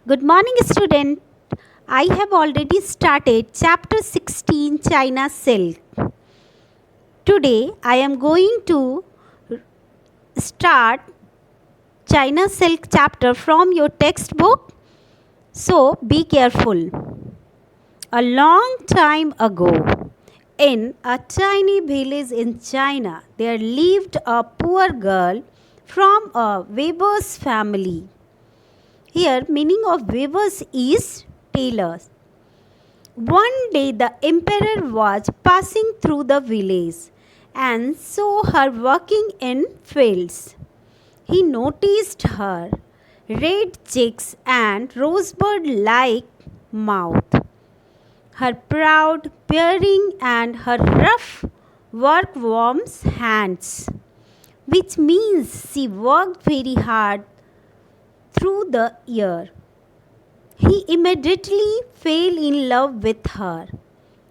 Good morning, student. I have already started chapter 16 China Silk. Today I am going to start China Silk chapter from your textbook. So be careful. A long time ago, in a tiny village in China, there lived a poor girl from a weaver's family. Here, meaning of weavers is tailors. One day the emperor was passing through the village and saw her working in fields. He noticed her red cheeks and rosebud like mouth, her proud bearing and her rough workworm's hands, which means she worked very hard through the year. He immediately fell in love with her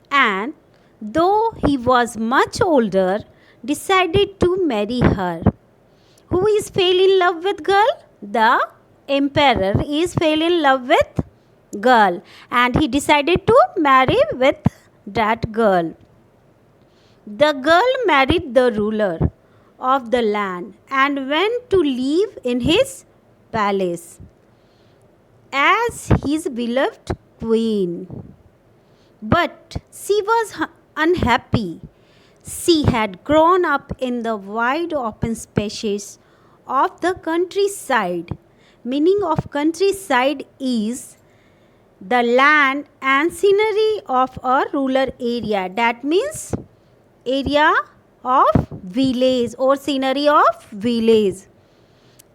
and, though he was much older, decided to marry her. Who is fell in love with girl? The emperor is fell in love with girl and he decided to marry with that girl. The girl married the ruler of the land and went to live in his palace as his beloved queen. But she was unhappy. She had grown up in the wide open spaces of the countryside. Meaning of countryside is the land and scenery of a rural area. That means area of village or scenery of village.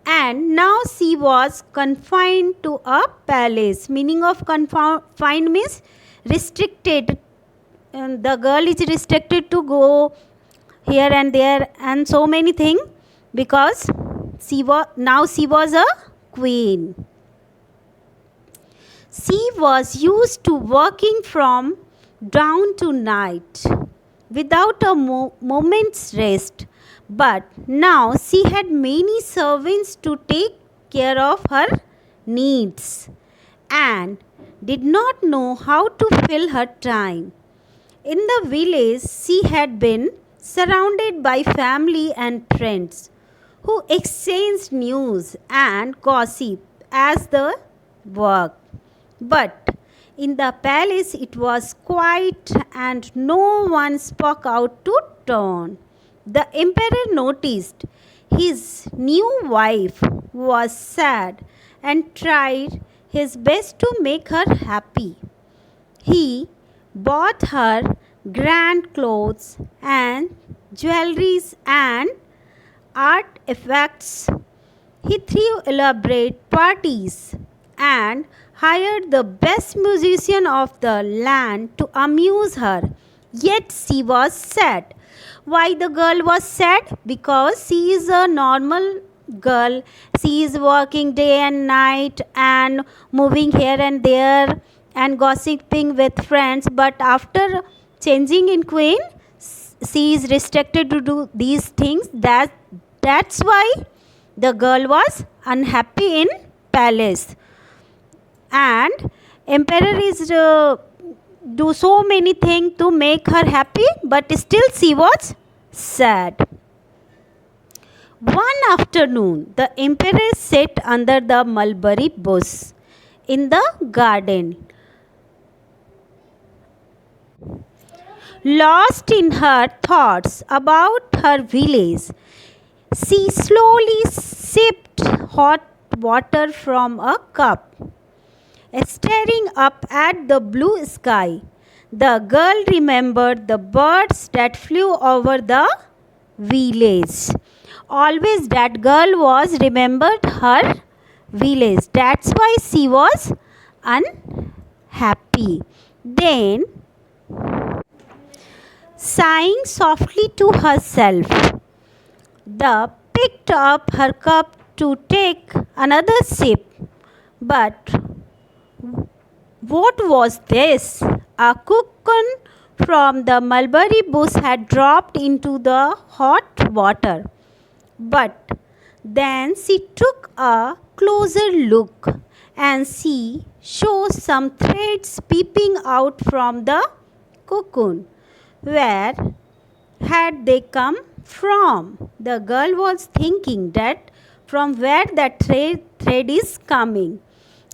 And now she was confined to a palace. Meaning of confined means restricted. The girl is restricted to go here and there and so many things because she was a queen. She was used to working from dawn to night without a moment's rest. But now she had many servants to take care of her needs and did not know how to fill her time. In the village, she had been surrounded by family and friends who exchanged news and gossip as the work. But in the palace, it was quiet and no one spoke out to turn. The emperor noticed his new wife was sad and tried his best to make her happy. He bought her grand clothes and jewelries and artifacts. He threw elaborate parties and hired the best musician of the land to amuse her. Yet she was sad. Why the girl was sad? Because she is a normal girl. She is working day and night and moving here and there and gossiping with friends. But after changing in queen, she is restricted to do these things. That's why the girl was unhappy in palace. And emperor is do so many things to make her happy, but still she was sad. One afternoon, the emperor sat under the mulberry bush in the garden. Lost in her thoughts about her village, she slowly sipped hot water from a cup. Staring up at the blue sky, the girl remembered the birds that flew over the village. Always that girl was remembered her village. That's why she was unhappy. Then, sighing softly to herself, the picked up her cup to take another sip. But what was this? A cocoon from the mulberry bush had dropped into the hot water. But then she took a closer look and she shows some threads peeping out from the cocoon. Where had they come from? The girl was thinking that from where that thread is coming.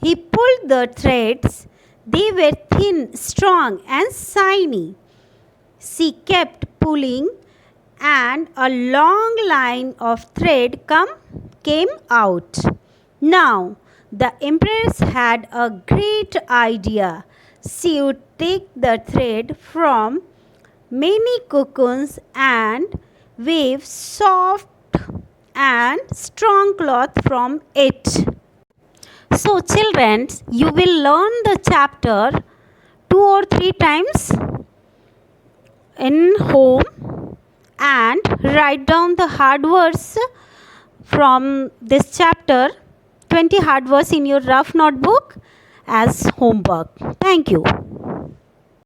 He pulled the threads. They were thin, strong, and shiny. She kept pulling, and a long line of thread came out. Now, the empress had a great idea. She would take the thread from many cocoons and weave soft and strong cloth from it. So, children, you will learn the chapter 2 or 3 times in home and write down the hard words from this chapter, 20 hard words in your rough notebook as homework. Thank you.